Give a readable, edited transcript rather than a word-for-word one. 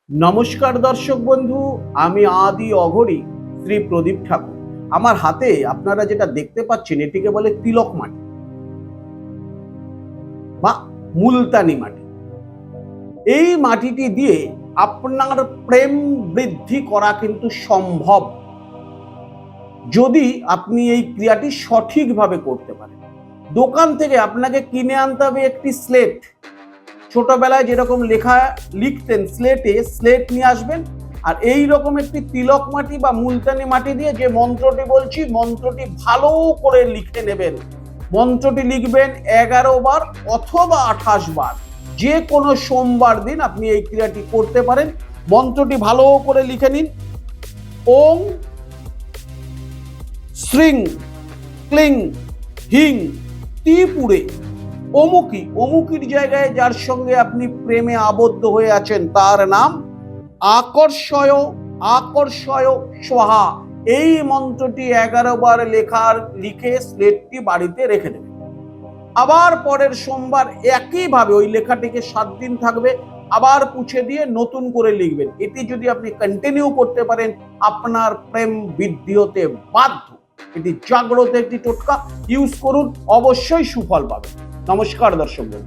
নমস্কার দর্শক বন্ধু, আমি আদি অঘরী শ্রী প্রদীপ ঠাকুর। আমার হাতে আপনারা যেটা দেখতে পাচ্ছেন এটিকে বলে তিলক মাটি বা মুলতানি মাটি। এই মাটিটি দিয়ে আপনার প্রেম বৃদ্ধি করা কিন্তু সম্ভব, যদি আপনি এই ক্রিয়াটি সঠিকভাবে করতে পারেন। দোকান থেকে আপনাকে কিনে আনতে হবে একটি স্লেট। ছোটবেলায় যেরকম লেখা লিখতেন স্লেটে, স্লেট নিয়ে আসবেন আর এই রকম একটি তিলক মাটি বা মুলতানি মাটি দিয়ে যে মন্ত্রটি বলছি, মন্ত্রটি ভালো করে লিখে নেবেন। মন্ত্রটি লিখবেন 11 বার অথবা 28 বার। যে কোনো সোমবার দিন আপনি এই ক্রিয়াটি করতে পারেন। মন্ত্রটি ভালো করে লিখে নিন। ওং শ্রীং ক্লিং হিং ত্রিপুরে অমুকি, অমুকির জায়গায় যার সঙ্গে আপনি প্রেমে আবদ্ধ হয়ে আছেন তার নাম আকর্ষয় আকর্ষয় সোহা। এই মন্ত্রটি 11 বার লিখে স্লেটটি বাড়িতে রেখে দেবেন। আবার পরের সোমবার একইভাবে ওই লেখাটিকে 7 দিন থাকবে, আবার পুছে দিয়ে নতুন করে লিখবেন। এটি যদি আপনি কন্টিনিউ করতে পারেন, আপনার প্রেম বৃদ্ধি হতে বাধ্য। এটি জাগ্রত একটি টোটকা, ইউজ করুন, অবশ্যই সুফল পাবেন। নমস্কার দর্শক বন্ধু।